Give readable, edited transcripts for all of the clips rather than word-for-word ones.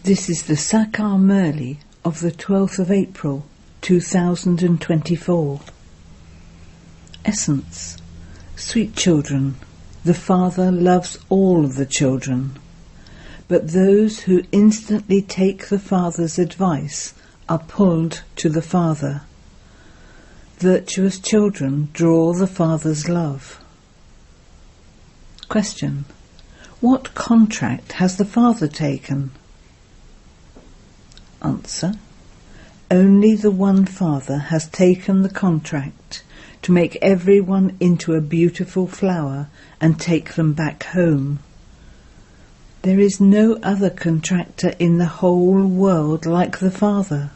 This is the Sakar Murli of the 12th of April 2024. Essence. Sweet children, the Father loves all of the children, but those who instantly take the Father's advice are pulled to the Father. Virtuous children draw the Father's love. Question. What contract has the Father taken? Answer. Only the one Father has taken the contract to make everyone into a beautiful flower and take them back home. There is no other contractor in the whole world like the Father.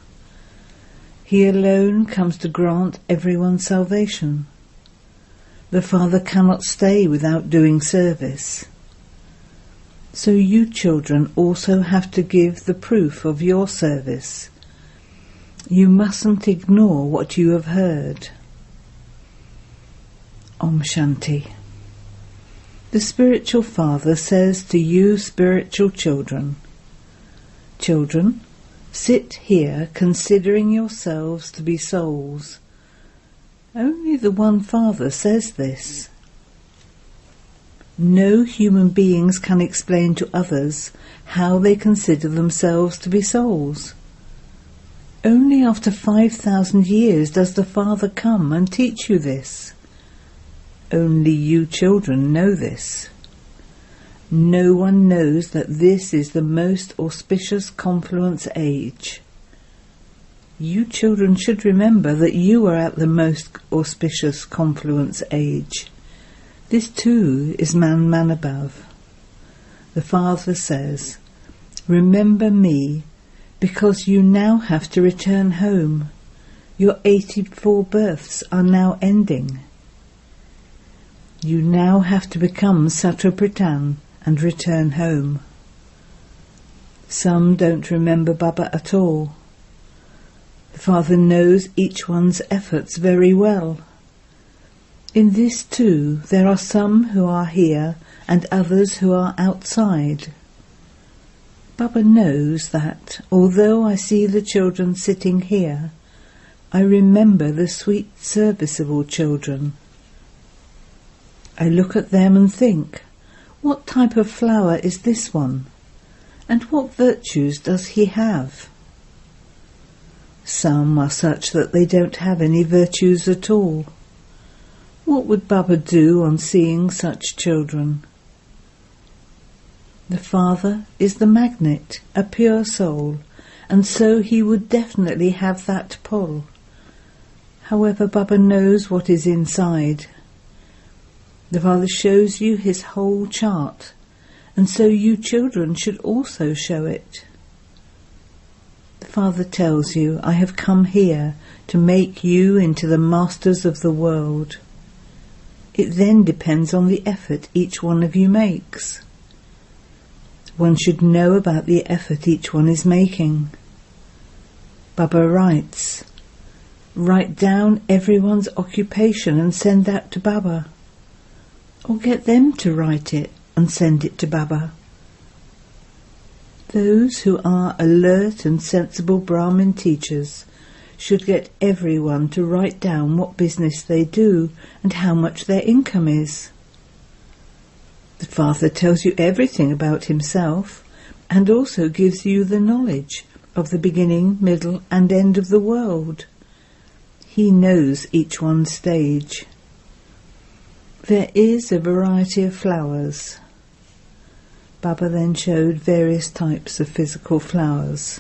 He alone comes to grant everyone salvation. The Father cannot stay without doing service. So you children also have to give the proof of your service. You mustn't ignore what you have heard. Om Shanti. The spiritual Father says to you spiritual children, Children, sit here considering yourselves to be souls. Only the one Father says this. No human beings can explain to others how they consider themselves to be souls. Only after 5,000 years does the Father come and teach you this. Only you children know this. No one knows that this is the most auspicious confluence age. You children should remember that you are at the most auspicious confluence age. This too is man above. The Father says, Remember me, because you now have to return home. Your 84 births are now ending. You now have to become Satrapritan and return home. Some don't remember Baba at all. The Father knows each one's efforts very well. In this too, there are some who are here and others who are outside. Baba knows that, although I see the children sitting here, I remember the sweet serviceable children. I look at them and think, what type of flower is this one? And what virtues does he have? Some are such that they don't have any virtues at all. What would Baba do on seeing such children? The Father is the magnet, a pure soul, and so he would definitely have that pull. However, Baba knows what is inside. The Father shows you his whole chart, and so you children should also show it. The Father tells you, I have come here to make you into the masters of the world. It then depends on the effort each one of you makes. One should know about the effort each one is making. Baba writes, Write down everyone's occupation and send that to Baba. Or get them to write it and send it to Baba. Those who are alert and sensible Brahmin teachers should get everyone to write down what business they do and how much their income is. The Father tells you everything about himself and also gives you the knowledge of the beginning, middle and end of the world. He knows each one's stage. There is a variety of flowers. Baba then showed various types of physical flowers.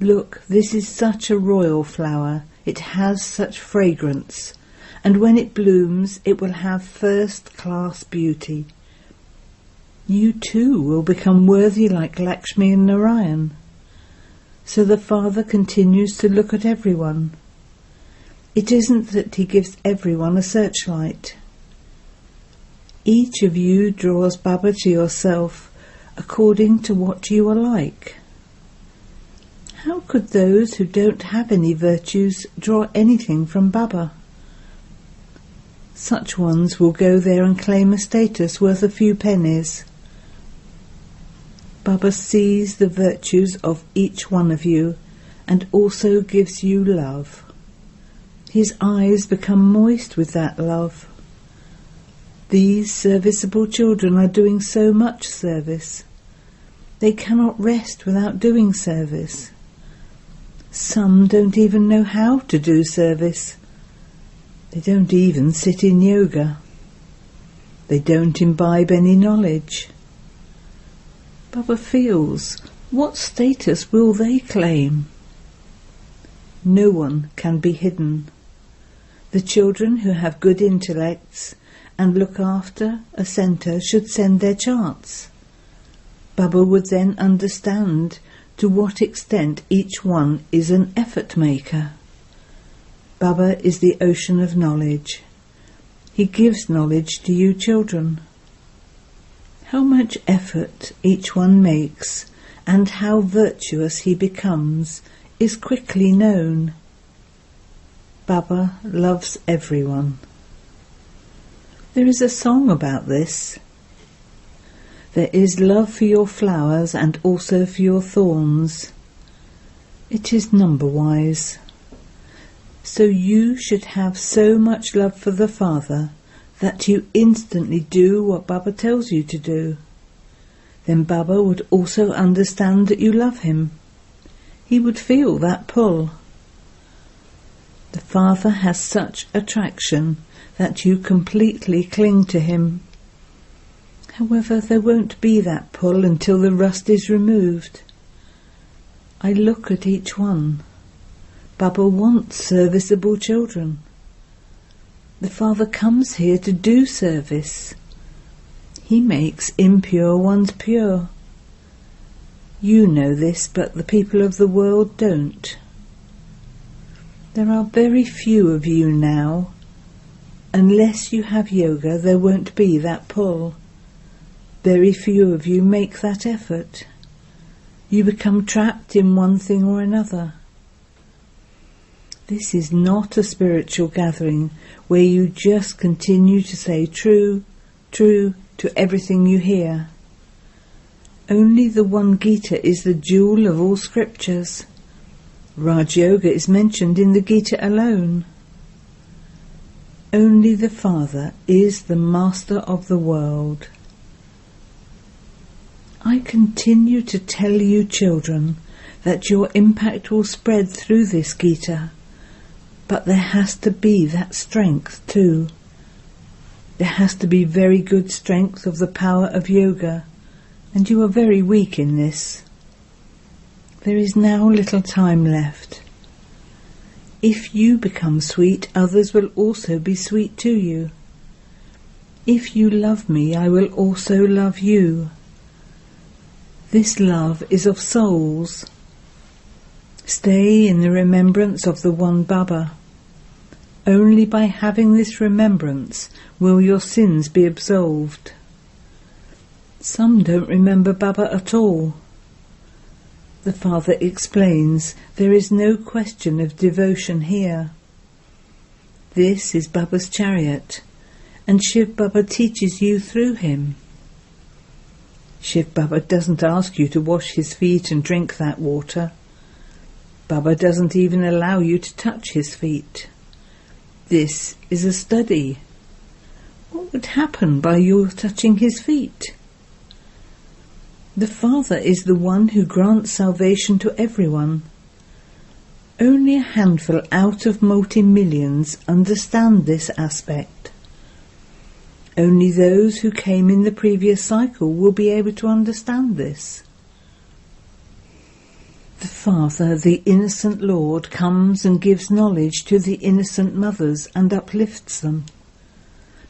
Look, this is such a royal flower. It has such fragrance, and when it blooms it will have first-class beauty. You too will become worthy like Lakshmi and Narayan. So the Father continues to look at everyone. It isn't that he gives everyone a searchlight. Each of you draws Baba to yourself according to what you are like. How could those who don't have any virtues draw anything from Baba? Such ones will go there and claim a status worth a few pennies. Baba sees the virtues of each one of you and also gives you love. His eyes become moist with that love. These serviceable children are doing so much service. They cannot rest without doing service. Some don't even know how to do service. They don't even sit in yoga. They don't imbibe any knowledge. Baba feels, what status will they claim? No one can be hidden. The children who have good intellects and look after a centre should send their charts. Baba would then understand to what extent each one is an effort maker. Baba is the ocean of knowledge. He gives knowledge to you children. How much effort each one makes and how virtuous he becomes is quickly known. Baba loves everyone. There is a song about this. There is love for your flowers and also for your thorns. It is number-wise. So you should have so much love for the Father that you instantly do what Baba tells you to do. Then Baba would also understand that you love him. He would feel that pull. The Father has such attraction that you completely cling to him. However, there won't be that pull until the rust is removed. I look at each one. Baba wants serviceable children. The Father comes here to do service. He makes impure ones pure. You know this, but the people of the world don't. There are very few of you now. Unless you have yoga, there won't be that pull. Very few of you make that effort. You become trapped in one thing or another. This is not a spiritual gathering where you just continue to say true, true to everything you hear. Only the one Gita is the jewel of all scriptures. Raj Yoga is mentioned in the Gita alone. Only the Father is the master of the world. I continue to tell you children that your impact will spread through this Gita, but there has to be that strength too. There has to be very good strength of the power of yoga, and you are very weak in this. There is now little time left. If you become sweet, others will also be sweet to you. If you love me, I will also love you. This love is of souls. Stay in the remembrance of the one Baba. Only by having this remembrance will your sins be absolved. Some don't remember Baba at all. The Father explains there is no question of devotion here. This is Baba's chariot, and Shiv Baba teaches you through him. Shiv Baba doesn't ask you to wash his feet and drink that water. Baba doesn't even allow you to touch his feet. This is a study. What would happen by your touching his feet? The Father is the one who grants salvation to everyone. Only a handful out of multi-millions understand this aspect. Only those who came in the previous cycle will be able to understand this. The Father, the innocent Lord, comes and gives knowledge to the innocent mothers and uplifts them.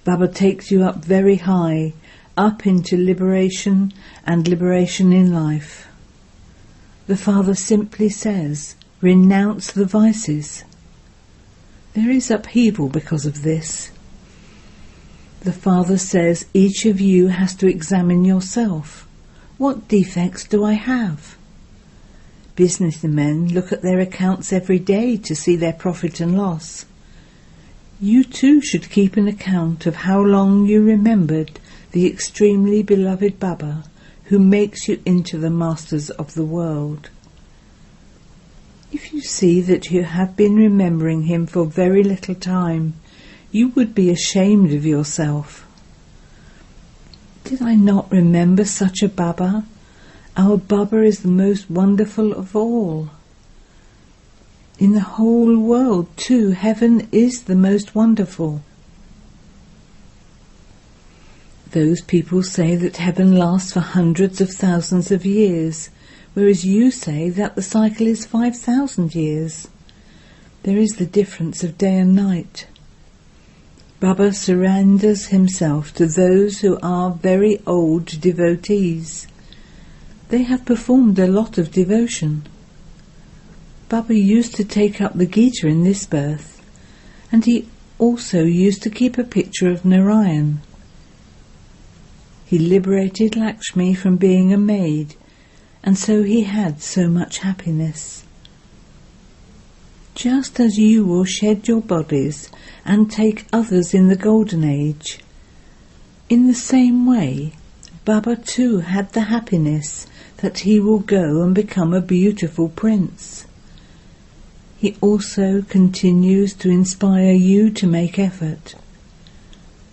Baba takes you up very high, up into liberation and liberation in life. The Father simply says, renounce the vices. There is upheaval because of this. The Father says each of you has to examine yourself. What defects do I have? Businessmen look at their accounts every day to see their profit and loss. You too should keep an account of how long you remembered the extremely beloved Baba, who makes you into the masters of the world. If you see that you have been remembering him for very little time, you would be ashamed of yourself. Did I not remember such a Baba? Our Baba is the most wonderful of all. In the whole world, too, heaven is the most wonderful. Those people say that heaven lasts for hundreds of thousands of years, whereas you say that the cycle is 5,000 years. There is the difference of day and night. Baba surrenders himself to those who are very old devotees. They have performed a lot of devotion. Baba used to take up the Gita in this birth, and he also used to keep a picture of Narayan. He liberated Lakshmi from being a maid, and so he had so much happiness. Just as you will shed your bodies and take others in the Golden Age, in the same way, Baba too had the happiness that he will go and become a beautiful prince. He also continues to inspire you to make effort.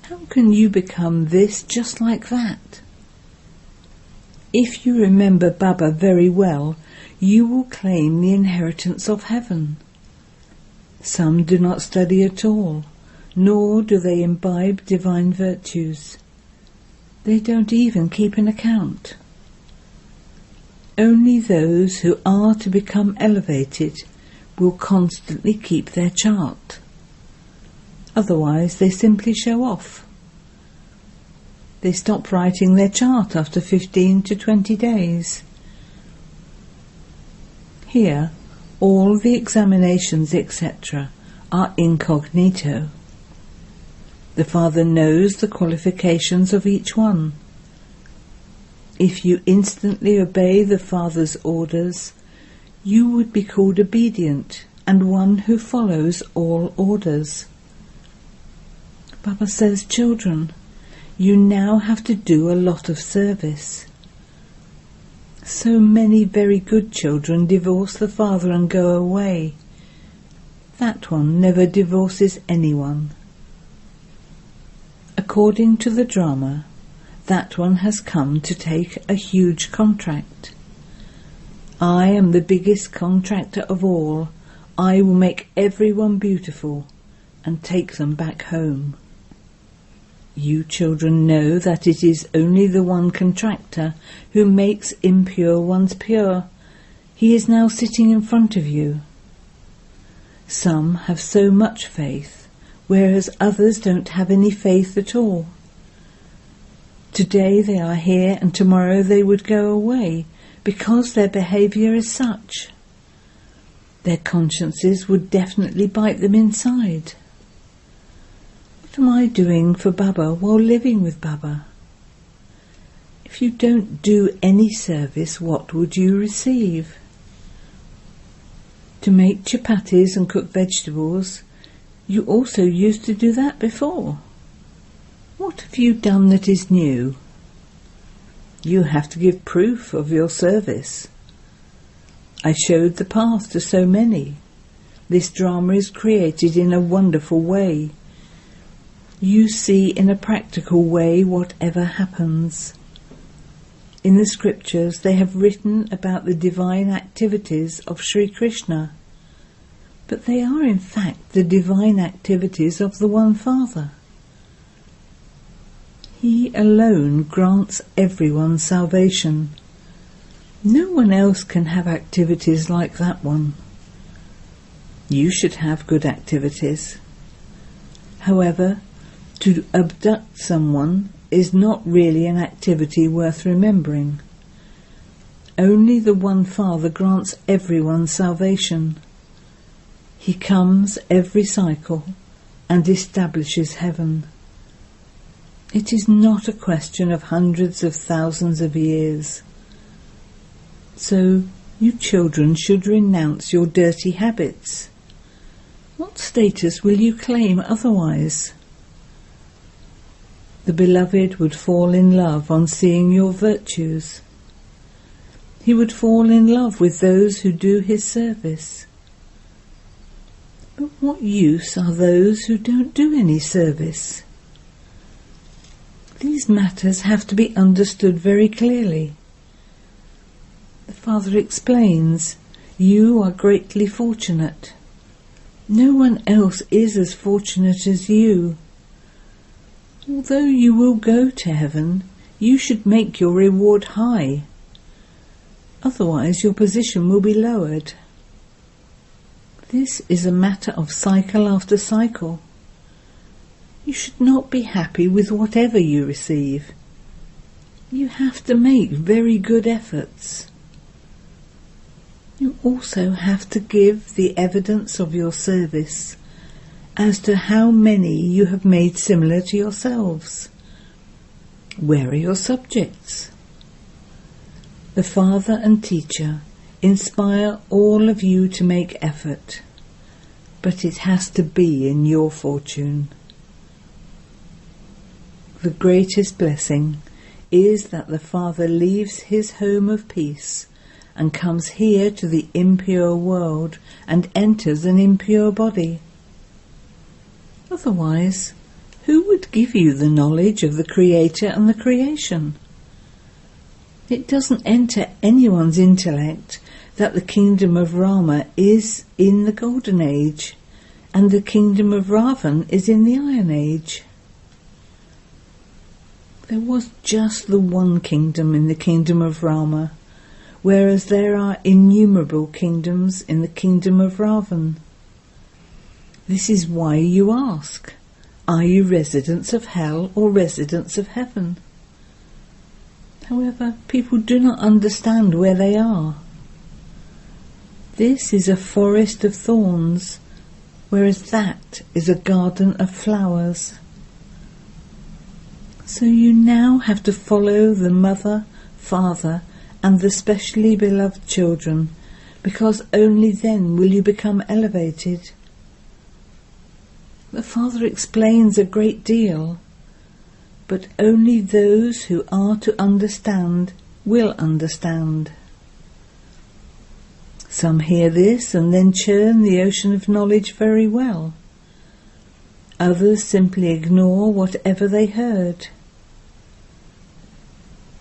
How can you become this just like that? If you remember Baba very well, you will claim the inheritance of heaven. Some do not study at all, nor do they imbibe divine virtues. They don't even keep an account. Only those who are to become elevated will constantly keep their chart. Otherwise they simply show off. They stop writing their chart after 15 to 20 days. Here, all the examinations, etc., are incognito. The Father knows the qualifications of each one. If you instantly obey the Father's orders, you would be called obedient and one who follows all orders. Baba says, children, you now have to do a lot of service. So many very good children divorce the father and go away. That one never divorces anyone. According to the drama, that one has come to take a huge contract. I am the biggest contractor of all. I will make everyone beautiful and take them back home. You children know that it is only the one contractor who makes impure ones pure. He is now sitting in front of you. Some have so much faith, whereas others don't have any faith at all. Today they are here and tomorrow they would go away, because their behaviour is such. Their consciences would definitely bite them inside. What am I doing for Baba while living with Baba? If you don't do any service, what would you receive? To make chapatis and cook vegetables, you also used to do that before. What have you done that is new? You have to give proof of your service. I showed the path to so many. This drama is created in a wonderful way. You see in a practical way whatever happens. In the scriptures they have written about the divine activities of Sri Krishna, but they are in fact the divine activities of the One Father. He alone grants everyone salvation. No one else can have activities like that one. You should have good activities. However, to abduct someone is not really an activity worth remembering. Only the One Father grants everyone salvation. He comes every cycle and establishes heaven. It is not a question of hundreds of thousands of years. So you children should renounce your dirty habits. What status will you claim otherwise? The beloved would fall in love on seeing your virtues. He would fall in love with those who do his service. But what use are those who don't do any service? These matters have to be understood very clearly. The Father explains, you are greatly fortunate. No one else is as fortunate as you. Although you will go to heaven, you should make your reward high. Otherwise your position will be lowered. This is a matter of cycle after cycle. You should not be happy with whatever you receive. You have to make very good efforts. You also have to give the evidence of your service as to how many you have made similar to yourselves. Where are your subjects? The Father and Teacher inspire all of you to make effort, but it has to be in your fortune. The greatest blessing is that the Father leaves his home of peace and comes here to the impure world and enters an impure body. Otherwise, who would give you the knowledge of the Creator and the creation? It doesn't enter anyone's intellect that the kingdom of Rama is in the Golden Age and the kingdom of Ravan is in the Iron Age. There was just the one kingdom in the kingdom of Rama, whereas there are innumerable kingdoms in the kingdom of Ravan. This is why you ask, are you residents of hell or residents of heaven? However, people do not understand where they are. This is a forest of thorns, whereas that is a garden of flowers. So you now have to follow the mother, father, and the specially beloved children, because only then will you become elevated. The Father explains a great deal, but only those who are to understand will understand. Some hear this and then churn the ocean of knowledge very well. Others simply ignore whatever they heard.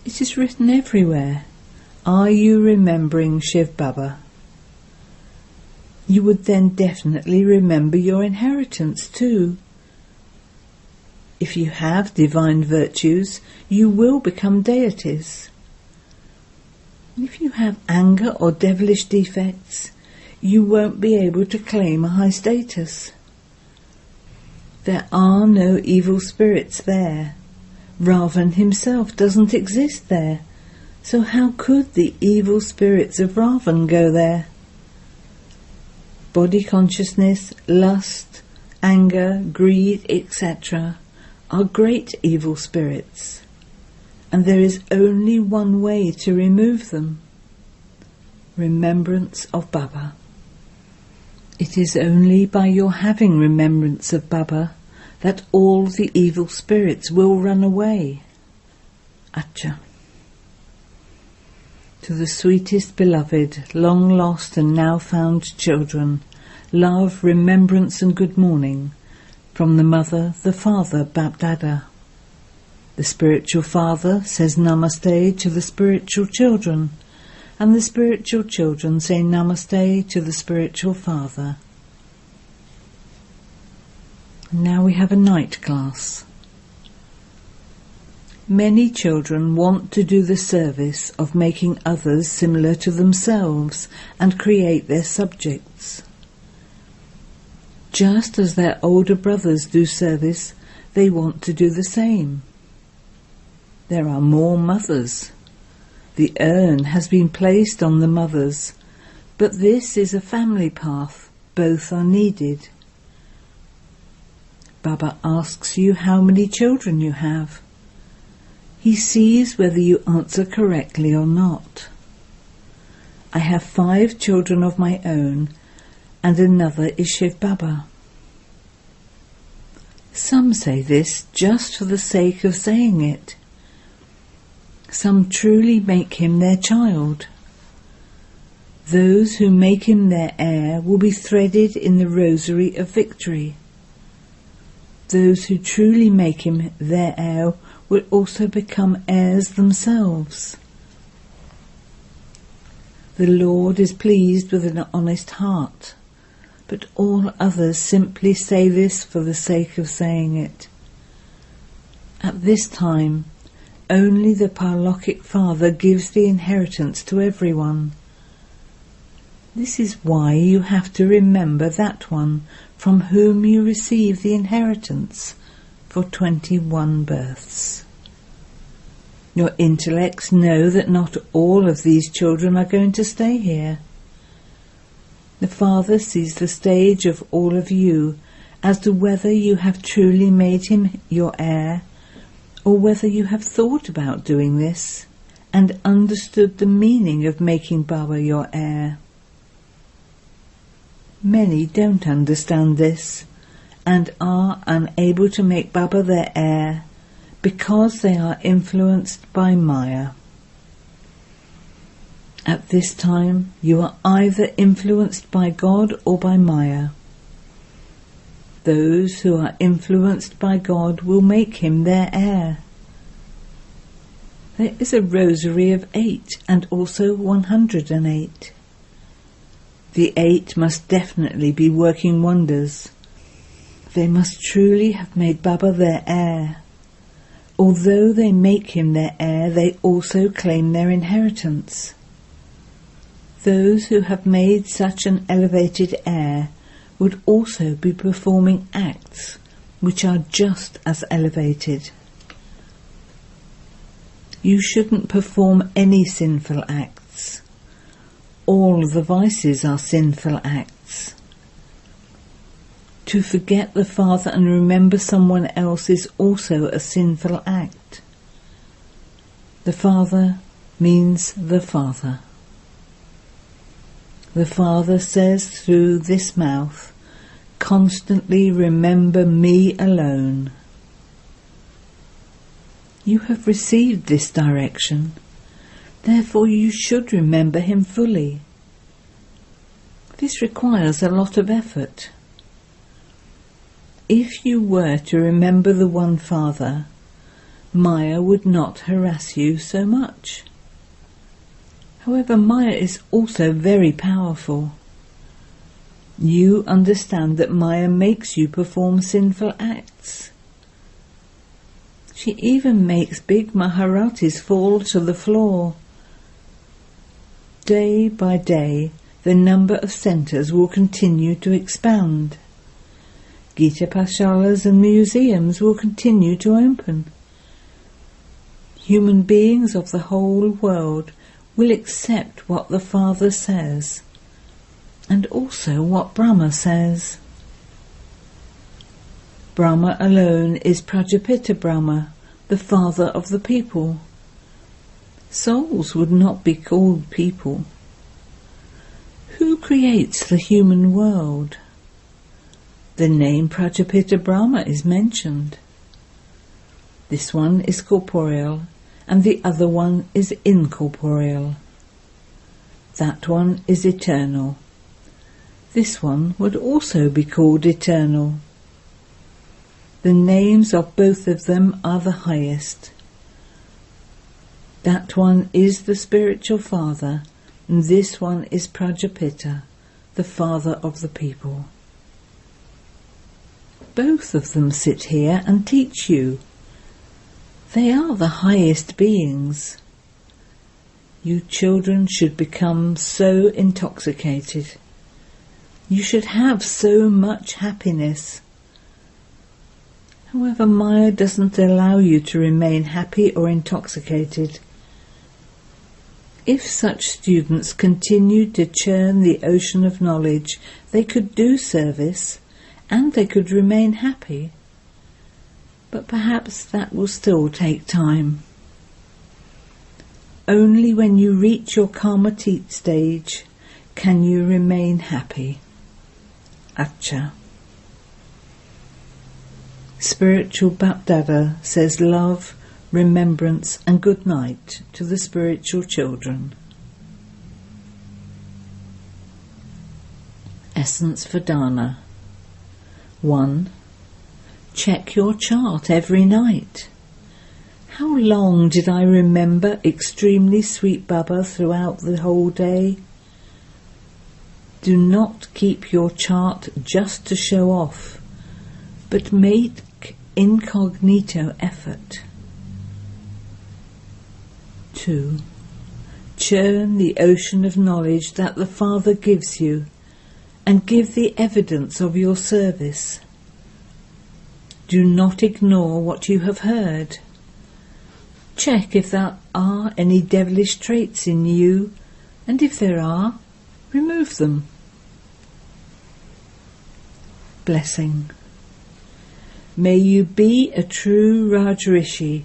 It is written everywhere, are you remembering Shiv Baba? You would then definitely remember your inheritance too. If you have divine virtues, you will become deities. If you have anger or devilish defects, you won't be able to claim a high status. There are no evil spirits there. Ravan himself doesn't exist there, so how could the evil spirits of Ravan go there? Body consciousness, lust, anger, greed, etc. are great evil spirits, and there is only one way to remove them: remembrance of Baba. It is only by your having remembrance of Baba that all the evil spirits will run away. Acha. To the sweetest beloved, long lost and now found children, love, remembrance and good morning from the Mother, the Father, Bapdada. The spiritual father says Namaste to the spiritual children, and the spiritual children say Namaste to the spiritual father. Now we have a night class. Many children want to do the service of making others similar to themselves and create their subjects. Just as their older brothers do service, they want to do the same. There are more mothers. The urn has been placed on the mothers, but this is a family path. Both are needed. Baba asks you how many children you have. He sees whether you answer correctly or not. I have 5 children of my own, and another is Shiv Baba. Some say this just for the sake of saying it. Some truly make him their child. Those who make him their heir will be threaded in the rosary of victory. Those who truly make him their heir will also become heirs themselves. The Lord is pleased with an honest heart, but all others simply say this for the sake of saying it. At this time, only the Parlokic Father gives the inheritance to everyone. This is why you have to remember that one from whom you receive the inheritance for 21 births. Your intellects know that not all of these children are going to stay here. The Father sees the stage of all of you as to whether you have truly made him your heir, or whether you have thought about doing this and understood the meaning of making Baba your heir. Many don't understand this and are unable to make Baba their heir because they are influenced by Maya. At this time, you are either influenced by God or by Maya. Those who are influenced by God will make him their heir. There is a rosary of 8 and also 108. The 8 must definitely be working wonders. They must truly have made Baba their heir. Although they make him their heir, they also claim their inheritance. Those who have made such an elevated heir would also be performing acts which are just as elevated. You shouldn't perform any sinful acts. All the vices are sinful acts. To forget the Father and remember someone else is also a sinful act. The Father means the Father. The Father says through this mouth, constantly remember me alone. You have received this direction, therefore you should remember him fully. This requires a lot of effort. If you were to remember the one Father, Maya would not harass you so much. However, Maya is also very powerful. You understand that Maya makes you perform sinful acts. She even makes big Maharatis fall to the floor. Day by day, the number of centres will continue to expand. Gita Pashalas and museums will continue to open. Human beings of the whole world will accept what the Father says, and also what Brahma says. Brahma alone is Prajapita Brahma, the father of the people. Souls would not be called people. Who creates the human world? The name Prajapita Brahma is mentioned. This one is corporeal, and the other one is incorporeal. That one is eternal. This one would also be called eternal. The names of both of them are the highest. That one is the spiritual father, and this one is Prajapita, the father of the people. Both of them sit here and teach you. They are the highest beings. You children should become so intoxicated. You should have so much happiness. However, Maya doesn't allow you to remain happy or intoxicated. If such students continued to churn the ocean of knowledge, they could do service and they could remain happy. But perhaps that will still take time. Only when you reach your Karmatit stage can you remain happy. Acha. Spiritual Bapdada says love, remembrance and good night to the spiritual children. Essence for Dana. 1. Check your chart every night. How long did I remember extremely sweet Baba throughout the whole day? Do not keep your chart just to show off, but make incognito effort. 2. Churn the ocean of knowledge that the Father gives you, and give the evidence of your service. Do not ignore what you have heard. Check if there are any devilish traits in you, and if there are, remove them. Blessing. May you be a true Rajrishi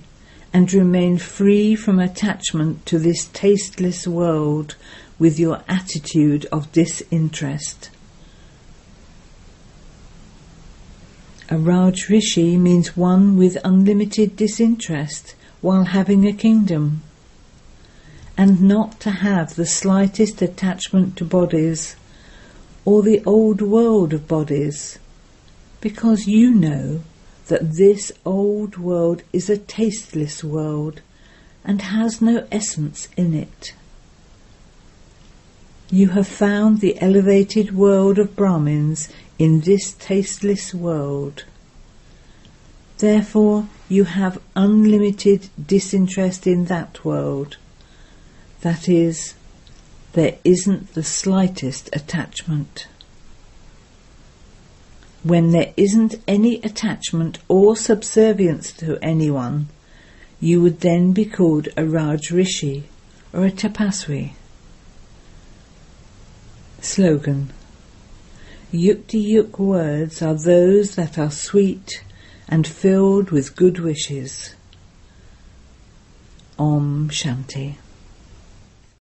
and remain free from attachment to this tasteless world with your attitude of disinterest. A Rajrishi means one with unlimited disinterest while having a kingdom, and not to have the slightest attachment to bodies or the old world of bodies, because you know that this old world is a tasteless world and has no essence in it. You have found the elevated world of Brahmins in this tasteless world. Therefore, you have unlimited disinterest in that world. That is, there isn't the slightest attachment. When there isn't any attachment or subservience to anyone, you would then be called a Rajrishi or a Tapasvi. Slogan. Yukti-yuk words are those that are sweet and filled with good wishes. Om Shanti.